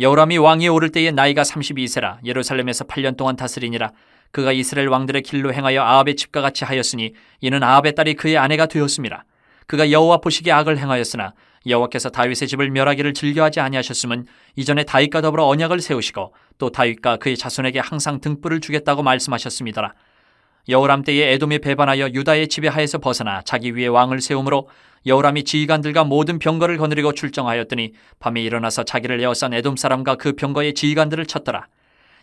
여호람이 왕위에 오를 때에 나이가 32세라 예루살렘에서 8년 동안 다스리니라. 그가 이스라엘 왕들의 길로 행하여 아합의 집과 같이 하였으니 이는 아합의 딸이 그의 아내가 되었음이라. 그가 여호와 보시기에 악을 행하였으나 여호와께서 다윗의 집을 멸하기를 즐겨하지 아니하셨음은 이전에 다윗과 더불어 언약을 세우시고 또 다윗과 그의 자손에게 항상 등불을 주겠다고 말씀하셨음이더라. 여호람 때에 에돔이 배반하여 유다의 지배하에서 벗어나 자기 위에 왕을 세우므로 여호람이 지휘관들과 모든 병거를 거느리고 출정하였더니 밤에 일어나서 자기를 에워싼 에돔 사람과 그 병거의 지휘관들을 쳤더라.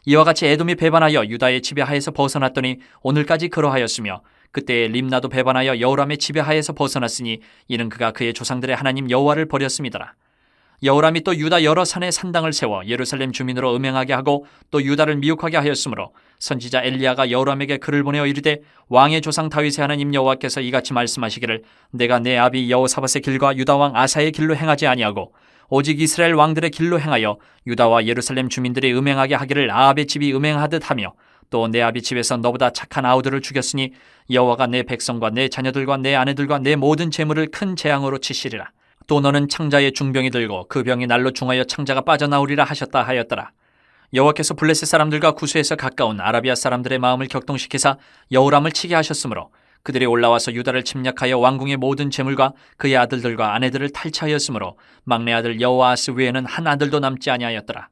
이와 같이 에돔이 배반하여 유다의 지배하에서 벗어났더니 오늘까지 그러하였으며 그때에 림나도 배반하여 여호람의 지배하에서 벗어났으니 이는 그가 그의 조상들의 하나님 여호와를 버렸음이더라. 여호람이 또 유다 여러 산에 산당을 세워 예루살렘 주민으로 음행하게 하고 또 유다를 미혹하게 하였으므로 선지자 엘리야가 여호람에게 글을 보내어 이르되 왕의 조상 다윗의 하나님 여호와께서 이같이 말씀하시기를 내가 내 아비 여호사밧의 길과 유다 왕 아사의 길로 행하지 아니하고 오직 이스라엘 왕들의 길로 행하여 유다와 예루살렘 주민들이 음행하게 하기를 아합의 집이 음행하듯 하며 또 내 아비 집에서 너보다 착한 아우들을 죽였으니 여호와가 내 백성과 내 자녀들과 내 아내들과 내 모든 재물을 큰 재앙으로 치시리라. 또 너는 창자의 중병이 들고 그 병이 날로 중하여 창자가 빠져나오리라 하셨다 하였더라. 여호와께서 블레셋 사람들과 구스에서 가까운 아라비아 사람들의 마음을 격동시키사 여호람을 치게 하셨으므로 그들이 올라와서 유다를 침략하여 왕궁의 모든 재물과 그의 아들들과 아내들을 탈취하였으므로 막내 아들 여호아스 외에는 한 아들도 남지 아니하였더라.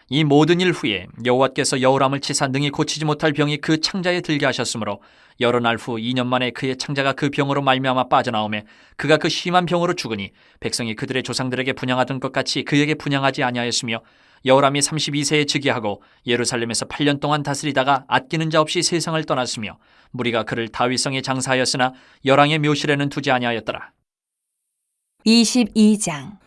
이 모든 일 후에 여호와께서 여호람을 치사 능히 고치지 못할 병이 그 창자에 들게 하셨으므로 여러 날 후 2년 만에 그의 창자가 그 병으로 말미암아 빠져나오매 그가 그 심한 병으로 죽으니 백성이 그들의 조상들에게 분향하던 것 같이 그에게 분향하지 아니하였으며 여호람이 32세에 즉위하고 예루살렘에서 8년 동안 다스리다가 아끼는 자 없이 세상을 떠났으며 무리가 그를 다윗성에 장사하였으나 열왕의 묘실에는 두지 아니하였더라.
22장.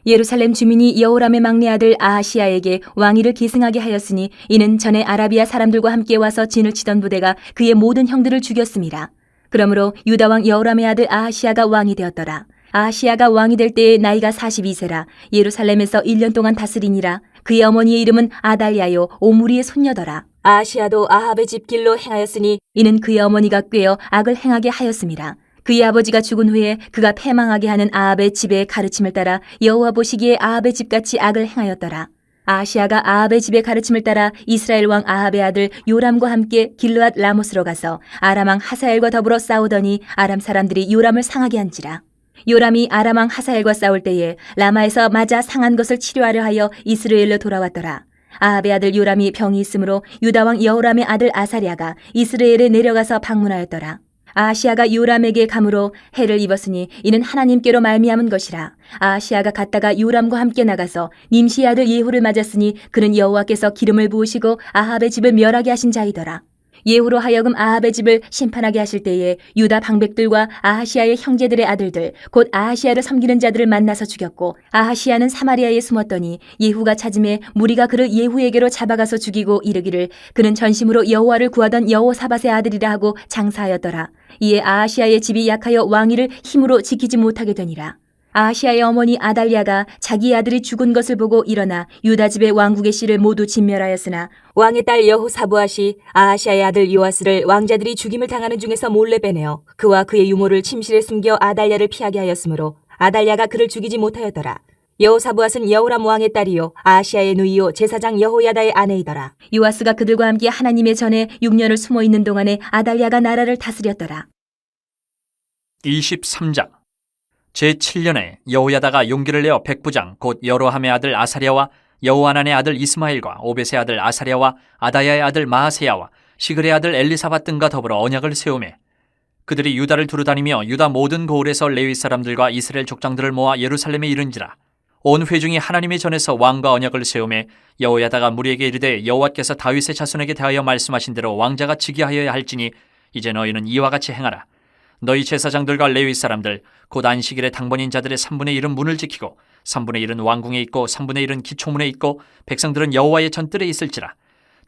예루살렘 주민이 여호람의 막내 아들 아하시야에게 왕위를 계승하게 하였으니 이는 전에 아라비아 사람들과 함께 와서 진을 치던 부대가 그의 모든 형들을 죽였음이라. 그러므로 유다 왕 여호람의 아들 아하시야가 왕이 되었더라. 아하시야가 왕이 될 때에 나이가 42세라 예루살렘에서 1년 동안 다스리니라. 그의 어머니의 이름은 아달랴요 오므리의 손녀더라. 아하시야도 아합의 집 길로 행하였으니 이는 그의 어머니가 꾀어 악을 행하게 하였음이라. 그의 아버지가 죽은 후에 그가 패망하게 하는 아합의 집의 가르침을 따라 여호와 보시기에 아합의 집같이 악을 행하였더라. 아하시야가 아합의 집의 가르침을 따라 이스라엘 왕 아합의 아들 요람과 함께 길르앗 라모스로 가서 아람 왕 하사엘과 더불어 싸우더니 아람 사람들이 요람을 상하게 한지라. 요람이 아람 왕 하사엘과 싸울 때에 라마에서 맞아 상한 것을 치료하려 하여 이스라엘로 돌아왔더라. 아합의 아들 요람이 병이 있으므로 유다 왕 여호람의 아들 아사랴가 이스라엘에 내려가서 방문하였더라. 아하시야가 요람에게 감으로 해를 입었으니 이는 하나님께로 말미암은 것이라. 아하시야가 갔다가 요람과 함께 나가서 님시의 아들 예후를 맞았으니 그는 여호와께서 기름을 부으시고 아합의 집을 멸하게 하신 자이더라. 예후로 하여금 아합의 집을 심판하게 하실 때에 유다 방백들과 아하시아의 형제들의 아들들 곧 아하시아를 섬기는 자들을 만나서 죽였고 아하시아는 사마리아에 숨었더니 예후가 찾음에 무리가 그를 예후에게로 잡아가서 죽이고 이르기를 그는 전심으로 여호와를 구하던 여호사밧의 아들이라 하고 장사하였더라. 이에 아하시아의 집이 약하여 왕위를 힘으로 지키지 못하게 되니라. 아하시아의 어머니 아달랴가 자기 아들이 죽은 것을 보고 일어나 유다 집의 왕국의 씨를 모두 진멸하였으나 왕의 딸 여호사부앗이 아하시아의 아들 요아스를 왕자들이 죽임을 당하는 중에서 몰래 빼내어 그와 그의 유모를 침실에 숨겨 아달랴를 피하게 하였으므로 아달랴가 그를 죽이지 못하였더라. 여호사부앗은 여호람 왕의 딸이요 아하시아의 누이요 제사장 여호야다의 아내이더라. 요아스가 그들과 함께 하나님의 전에 6년을 숨어 있는 동안에 아달랴가 나라를 다스렸더라.
23장 제7년에 여호야다가 용기를 내어 백부장 곧 여로함의 아들 아사랴와 여호하난의 아들 이스마엘과 오벳의 아들 아사랴와 아다야의 아들 마하세야와 시글의 아들 엘리사밧 등과 더불어 언약을 세우매 그들이 유다를 두루다니며 유다 모든 고을에서 레위 사람들과 이스라엘 족장들을 모아 예루살렘에 이른지라. 온 회중이 하나님의 전에서 왕과 언약을 세우매 여호야다가 무리에게 이르되 여호와께서 다윗의 자손에게 대하여 말씀하신 대로 왕자가 즉위하여야 할지니 이제 너희는 이와 같이 행하라. 너희 제사장들과 레위 사람들 곧 안식일의 당번인 자들의 3분의 1은 문을 지키고 3분의 1은 왕궁에 있고 3분의 1은 기초문에 있고 백성들은 여호와의 전뜰에 있을지라.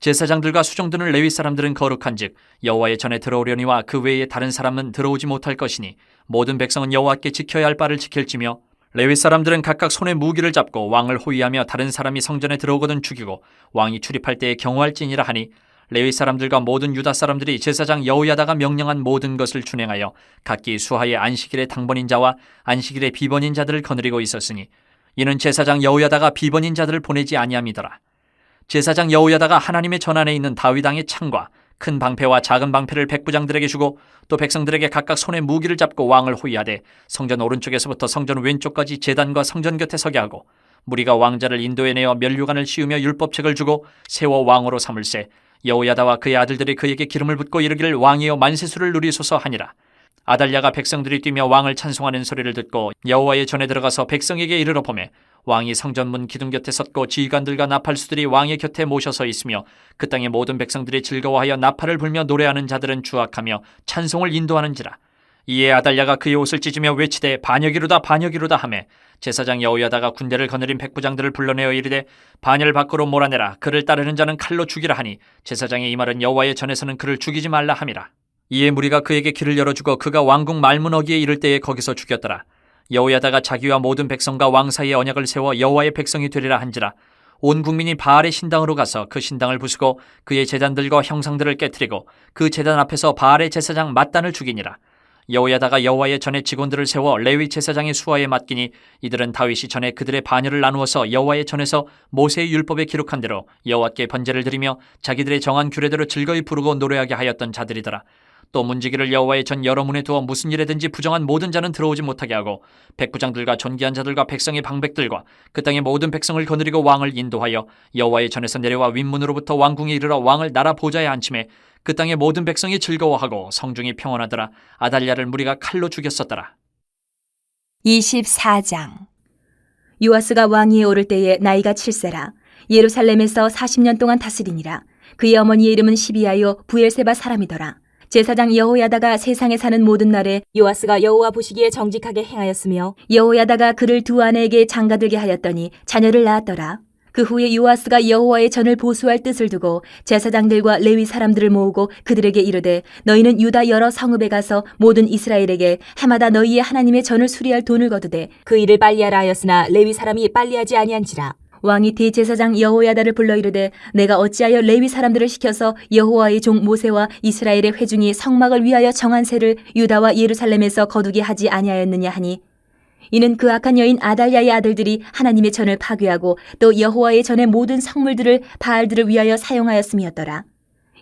제사장들과 수종드는 레위 사람들은 거룩한즉 여호와의 전에 들어오려니와 그 외에 다른 사람은 들어오지 못할 것이니 모든 백성은 여호와께 지켜야 할 바를 지킬지며 레위 사람들은 각각 손에 무기를 잡고 왕을 호위하며 다른 사람이 성전에 들어오거든 죽이고 왕이 출입할 때에 경호할지니라 하니 레위 사람들과 모든 유다 사람들이 제사장 여호야다가 명령한 모든 것을 준행하여 각기 수하의 안식일의 당번인 자와 안식일의 비번인 자들을 거느리고 있었으니 이는 제사장 여호야다가 비번인 자들을 보내지 아니함이더라. 제사장 여호야다가 하나님의 전 안에 있는 다윗 왕의 창과 큰 방패와 작은 방패를 백부장들에게 주고 또 백성들에게 각각 손에 무기를 잡고 왕을 호위하되 성전 오른쪽에서부터 성전 왼쪽까지 제단과 성전 곁에 서게 하고 무리가 왕자를 인도해내어 면류관을 씌우며 율법책을 주고 세워 왕으로 삼을세 여호야다와 그의 아들들이 그에게 기름을 붓고 이르기를 왕이여 만세수를 누리소서 하니라. 아달랴가 백성들이 뛰며 왕을 찬송하는 소리를 듣고 여호와의 전에 들어가서 백성에게 이르러 보매 왕이 성전문 기둥 곁에 섰고 지휘관들과 나팔수들이 왕의 곁에 모셔서 있으며 그 땅의 모든 백성들이 즐거워하여 나팔을 불며 노래하는 자들은 주악하며 찬송을 인도하는지라. 이에 아달랴가 그의 옷을 찢으며 외치되 반역이로다 반역이로다 하매 제사장 여호야다가 군대를 거느린 백부장들을 불러내어 이르되 반열 밖으로 몰아내라. 그를 따르는 자는 칼로 죽이라 하니 제사장의 이 말은 여호와의 전에서는 그를 죽이지 말라 함이라. 이에 무리가 그에게 길을 열어주고 그가 왕궁 말문어기에 이를 때에 거기서 죽였더라. 여호야다가 자기와 모든 백성과 왕 사이에 언약을 세워 여호와의 백성이 되리라 한지라. 온 국민이 바알의 신당으로 가서 그 신당을 부수고 그의 제단들과 형상들을 깨뜨리고 그 제단 앞에서 바알의 제사장 맏단을 죽이니라. 여호야다가 여호와의 전에 직원들을 세워 레위 제사장의 수하에 맡기니 이들은 다윗이 전에 그들의 반열을 나누어서 여호와의 전에서 모세의 율법에 기록한 대로 여호와께 번제를 드리며 자기들의 정한 규례대로 즐거이 부르고 노래하게 하였던 자들이더라. 또 문지기를 여호와의 전 여러 문에 두어 무슨 일에든지 부정한 모든 자는 들어오지 못하게 하고 백부장들과 존귀한 자들과 백성의 방백들과 그 땅의 모든 백성을 거느리고 왕을 인도하여 여호와의 전에서 내려와 윗문으로부터 왕궁에 이르러 왕을 나라 보좌에 앉히매 그 땅의 모든 백성이 즐거워하고 성중이 평안하더라. 아달랴를 무리가 칼로 죽였었더라.
24장 요아스가 왕위에 오를 때에 나이가 7세라. 예루살렘에서 40년 동안 다스리니라. 그의 어머니의 이름은 시비아요 부엘세바 사람이더라. 제사장 여호야다가 세상에 사는 모든 날에 요아스가 여호와 보시기에 정직하게 행하였으며 여호야다가 그를 두 아내에게 장가들게 하였더니 자녀를 낳았더라. 그 후에 요아스가 여호와의 전을 보수할 뜻을 두고 제사장들과 레위 사람들을 모으고 그들에게 이르되 너희는 유다 여러 성읍에 가서 모든 이스라엘에게 해마다 너희의 하나님의 전을 수리할 돈을 거두되 그 일을 빨리하라 하였으나 레위 사람이 빨리하지 아니한지라. 왕이 대제사장 여호야다를 불러 이르되 내가 어찌하여 레위 사람들을 시켜서 여호와의 종 모세와 이스라엘의 회중이 성막을 위하여 정한 세를 유다와 예루살렘에서 거두게 하지 아니하였느냐 하니 이는 그 악한 여인 아달랴의 아들들이 하나님의 전을 파괴하고 또 여호와의 전의 모든 성물들을 바알들을 위하여 사용하였음이었더라.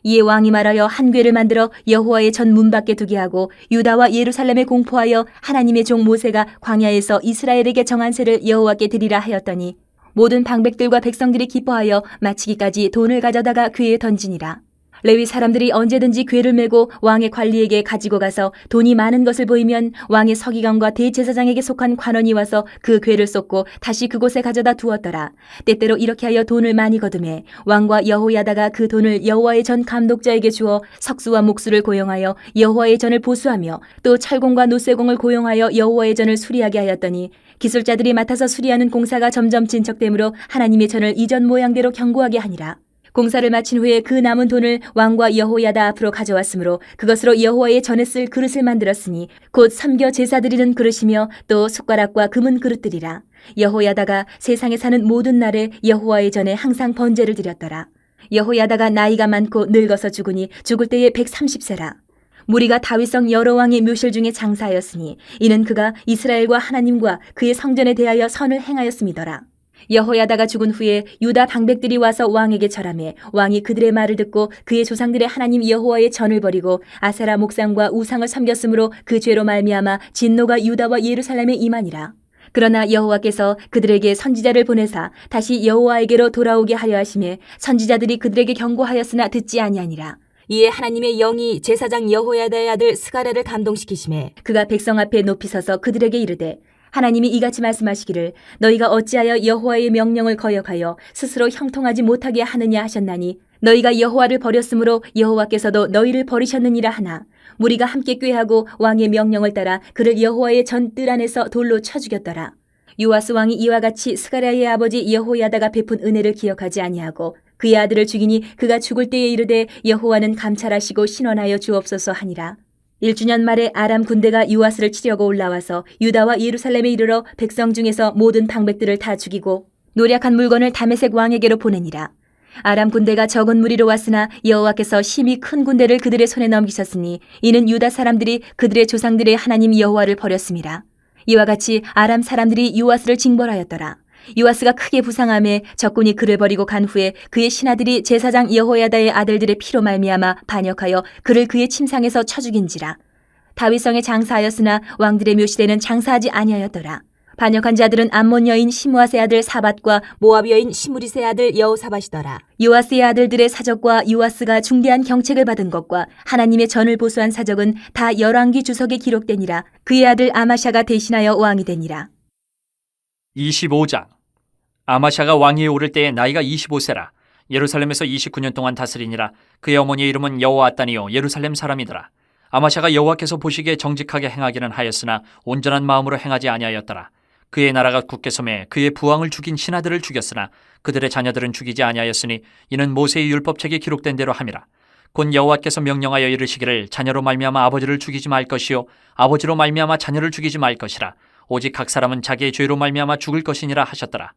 이에 왕이 말하여 한 궤를 만들어 여호와의 전 문 밖에 두게 하고 유다와 예루살렘에 공포하여 하나님의 종 모세가 광야에서 이스라엘에게 정한 세를 여호와께 드리라 하였더니 모든 방백들과 백성들이 기뻐하여 마치기까지 돈을 가져다가 궤에 던지니라. 레위 사람들이 언제든지 궤를 메고 왕의 관리에게 가지고 가서 돈이 많은 것을 보이면 왕의 서기관과 대제사장에게 속한 관원이 와서 그 궤를 쏟고 다시 그곳에 가져다 두었더라. 때때로 이렇게 하여 돈을 많이 거두매 왕과 여호야다가 그 돈을 여호와의 전 감독자에게 주어 석수와 목수를 고용하여 여호와의 전을 보수하며 또 철공과 노쇠공을 고용하여 여호와의 전을 수리하게 하였더니 기술자들이 맡아서 수리하는 공사가 점점 진척되므로 하나님의 전을 이전 모양대로 견고하게 하니라. 공사를 마친 후에 그 남은 돈을 왕과 여호야다 앞으로 가져왔으므로 그것으로 여호와의 전에 쓸 그릇을 만들었으니 곧 섬겨 제사 드리는 그릇이며 또 숟가락과 금은 그릇들이라. 여호야다가 세상에 사는 모든 날에 여호와의 전에 항상 번제를 드렸더라. 여호야다가 나이가 많고 늙어서 죽으니 죽을 때에 130세라. 무리가 다윗성 여러 왕의 묘실 중에 장사하였으니 이는 그가 이스라엘과 하나님과 그의 성전에 대하여 선을 행하였음이더라. 여호야다가 죽은 후에 유다 방백들이 와서 왕에게 절하매 왕이 그들의 말을 듣고 그의 조상들의 하나님 여호와의 전을 버리고 아세라 목상과 우상을 섬겼으므로 그 죄로 말미암아 진노가 유다와 예루살렘에 임하니라. 그러나 여호와께서 그들에게 선지자를 보내사 다시 여호와에게로 돌아오게 하려 하심에 선지자들이 그들에게 경고하였으나 듣지 아니하니라. 이에 하나님의 영이 제사장 여호야다의 아들 스가랴를 감동시키심에 그가 백성 앞에 높이 서서 그들에게 이르되 하나님이 이같이 말씀하시기를 너희가 어찌하여 여호와의 명령을 거역하여 스스로 형통하지 못하게 하느냐 하셨나니 너희가 여호와를 버렸으므로 여호와께서도 너희를 버리셨느니라 하나 무리가 함께 꾀하고 왕의 명령을 따라 그를 여호와의 전 뜰 안에서 돌로 쳐 죽였더라. 요아스 왕이 이와 같이 스가랴의 아버지 여호야다가 베푼 은혜를 기억하지 아니하고 그의 아들을 죽이니 그가 죽을 때에 이르되 여호와는 감찰하시고 신원하여 주옵소서 하니라. 1주년 말에 아람 군대가 요아스를 치려고 올라와서 유다와 예루살렘에 이르러 백성 중에서 모든 방백들을 다 죽이고 노략한 물건을 다메섹 왕에게로 보내니라. 아람 군대가 적은 무리로 왔으나 여호와께서 심히 큰 군대를 그들의 손에 넘기셨으니 이는 유다 사람들이 그들의 조상들의 하나님 여호와를 버렸음이라. 이와 같이 아람 사람들이 요아스를 징벌하였더라. 요아스가 크게 부상하며 적군이 그를 버리고 간 후에 그의 신하들이 제사장 여호야다의 아들들의 피로 말미암아 반역하여 그를 그의 침상에서 쳐 죽인지라. 다윗성에 장사하였으나 왕들의 묘실에는 장사하지 아니하였더라. 반역한 자들은 암몬 여인 시므아스의 아들 사밧과 모압 여인 시므리스의 아들 여호사밧이더라. 요아스의 아들들의 사적과 요아스가 중대한 경책을 받은 것과 하나님의 전을 보수한 사적은 다 열왕기 주석에 기록되니라. 그의 아들 아마샤가 대신하여 왕이 되니라.
25장. 아마샤가 왕위에 오를 때에 나이가 25세라. 예루살렘에서 29년 동안 다스리니라. 그의 어머니의 이름은 여호아따니요 예루살렘 사람이더라. 아마샤가 여호와께서 보시기에 정직하게 행하기는 하였으나 온전한 마음으로 행하지 아니하였더라. 그의 나라가 굳게 섬에 그의 부왕을 죽인 신하들을 죽였으나 그들의 자녀들은 죽이지 아니하였으니 이는 모세의 율법책에 기록된 대로 함이라. 곧 여호와께서 명령하여 이르시기를 자녀로 말미암아 아버지를 죽이지 말 것이요 아버지로 말미암아 자녀를 죽이지 말 것이라. 오직 각 사람은 자기의 죄로 말미암아 죽을 것이니라 하셨더라.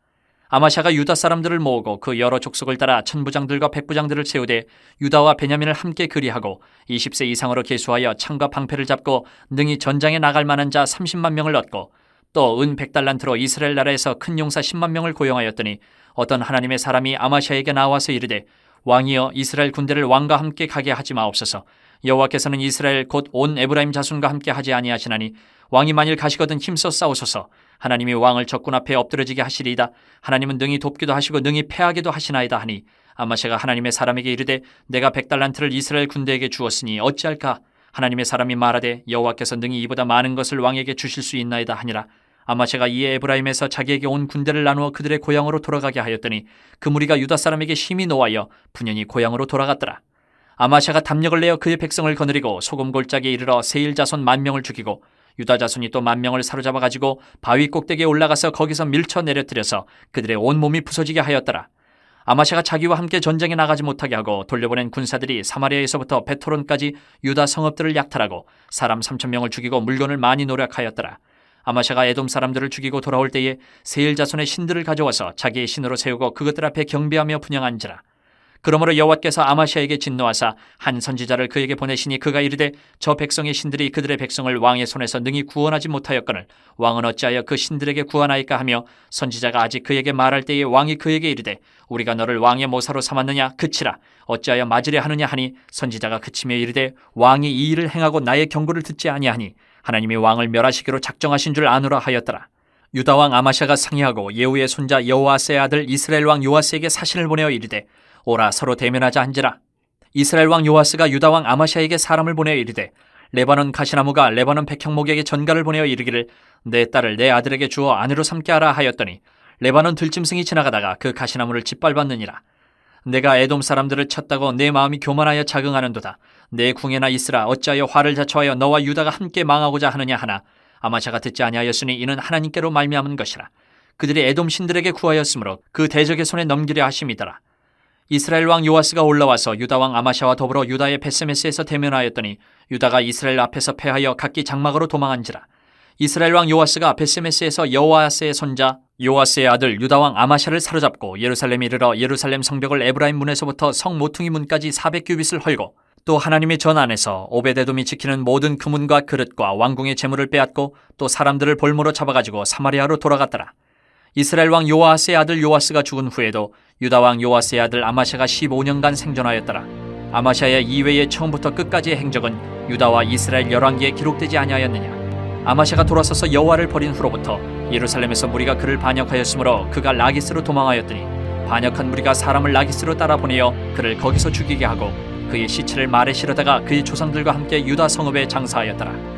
아마샤가 유다 사람들을 모으고 그 여러 족속을 따라 천부장들과 백부장들을 세우되 유다와 베냐민을 함께 그리하고 20세 이상으로 계수하여 창과 방패를 잡고 능히 전장에 나갈 만한 자 30만 명을 얻고 또 은 100달란트로 이스라엘 나라에서 큰 용사 10만 명을 고용하였더니 어떤 하나님의 사람이 아마샤에게 나와서 이르되 왕이여 이스라엘 군대를 왕과 함께 가게 하지 마옵소서. 여호와께서는 이스라엘 곧 온 에브라임 자손과 함께 하지 아니하시나니 왕이 만일 가시거든 힘써 싸우소서. 하나님이 왕을 적군 앞에 엎드러지게 하시리이다. 하나님은 능히 돕기도 하시고 능히 패하기도 하시나이다 하니 아마샤가 하나님의 사람에게 이르되 내가 100달란트를 이스라엘 군대에게 주었으니 어찌할까? 하나님의 사람이 말하되 여호와께서 능히 이보다 많은 것을 왕에게 주실 수 있나이다 하니라. 아마샤가 이에 에브라임에서 자기에게 온 군대를 나누어 그들의 고향으로 돌아가게 하였더니 그 무리가 유다 사람에게 심히 노하여 분연히 고향으로 돌아갔더라. 아마샤가 담력을 내어 그의 백성을 거느리고 소금 골짜기에 이르러 세일 자손 10,000명을 죽이고 유다 자손이 또 10,000명을 사로잡아 가지고 바위 꼭대기에 올라가서 거기서 밀쳐 내려뜨려서 그들의 온 몸이 부서지게 하였더라. 아마샤가 자기와 함께 전쟁에 나가지 못하게 하고 돌려보낸 군사들이 사마리아에서부터 베토론까지 유다 성읍들을 약탈하고 사람 3,000명을 죽이고 물건을 많이 노력하였더라. 아마샤가 에돔 사람들을 죽이고 돌아올 때에 세일 자손의 신들을 가져와서 자기의 신으로 세우고 그것들 앞에 경배하며 분향한지라. 그러므로 여호와께서 아마샤에게 진노하사 한 선지자를 그에게 보내시니 그가 이르되 저 백성의 신들이 그들의 백성을 왕의 손에서 능히 구원하지 못하였거늘 왕은 어찌하여 그 신들에게 구원하였까 하며 선지자가 아직 그에게 말할 때에 왕이 그에게 이르되 우리가 너를 왕의 모사로 삼았느냐 그치라 어찌하여 맞으려 하느냐 하니 선지자가 그치며 이르되 왕이 이 일을 행하고 나의 경고를 듣지 아니하니 하나님이 왕을 멸하시기로 작정하신 줄 아노라 하였더라. 유다 왕 아마샤가 상의하고 예후의 손자 여호아스의 아들 이스라엘 왕 요아스에게 사신을 보내어 이르되 오라 서로 대면하자 한지라. 이스라엘 왕 요아스가 유다 왕 아마시아에게 사람을 보내어 이르되 레바논 가시나무가 레바논 백향목에게 전가를 보내어 이르기를 내 딸을 내 아들에게 주어 아내로 삼게 하라 하였더니 레바논 들짐승이 지나가다가 그 가시나무를 짓밟았느니라. 내가 에돔 사람들을 쳤다고 내 마음이 교만하여 자긍하는도다. 내 궁에나 있으라. 어찌하여 화를 자초하여 너와 유다가 함께 망하고자 하느냐 하나 아마샤가 듣지 아니하였으니 이는 하나님께로 말미암은 것이라. 그들이 에돔 신들에게 구하였으므로 그 대적의 손에 넘기려 하심이더라. 이스라엘 왕 요아스가 올라와서 유다 왕 아마샤와 더불어 유다의 베세메스에서 대면하였더니 유다가 이스라엘 앞에서 패하여 각기 장막으로 도망한지라. 이스라엘 왕 요아스가 베세메스에서 여호아스의 손자 요아스의 아들 유다 왕 아마샤를 사로잡고 예루살렘에 이르러 예루살렘 성벽을 에브라임 문에서부터 성 모퉁이 문까지 400규빗을 헐고 또 하나님의 전 안에서 오베데돔이 지키는 모든 금문과 그릇과 왕궁의 재물을 빼앗고 또 사람들을 볼모로 잡아가지고 사마리아로 돌아갔더라. 이스라엘 왕 요아스의 아들 요아스가 죽은 후에도 유다 왕 요아스의 아들 아마샤가 15년간 생존하였더라. 아마샤의 이외의 처음부터 끝까지의 행적은 유다와 이스라엘 열왕기에 기록되지 아니하였느냐. 아마샤가 돌아서서 여호와를 버린 후로부터 예루살렘에서 무리가 그를 반역하였으므로 그가 라기스로 도망하였더니 반역한 무리가 사람을 라기스로 따라 보내어 그를 거기서 죽이게 하고 그의 시체를 말에 실어다가 그의 조상들과 함께 유다 성읍에 장사하였더라.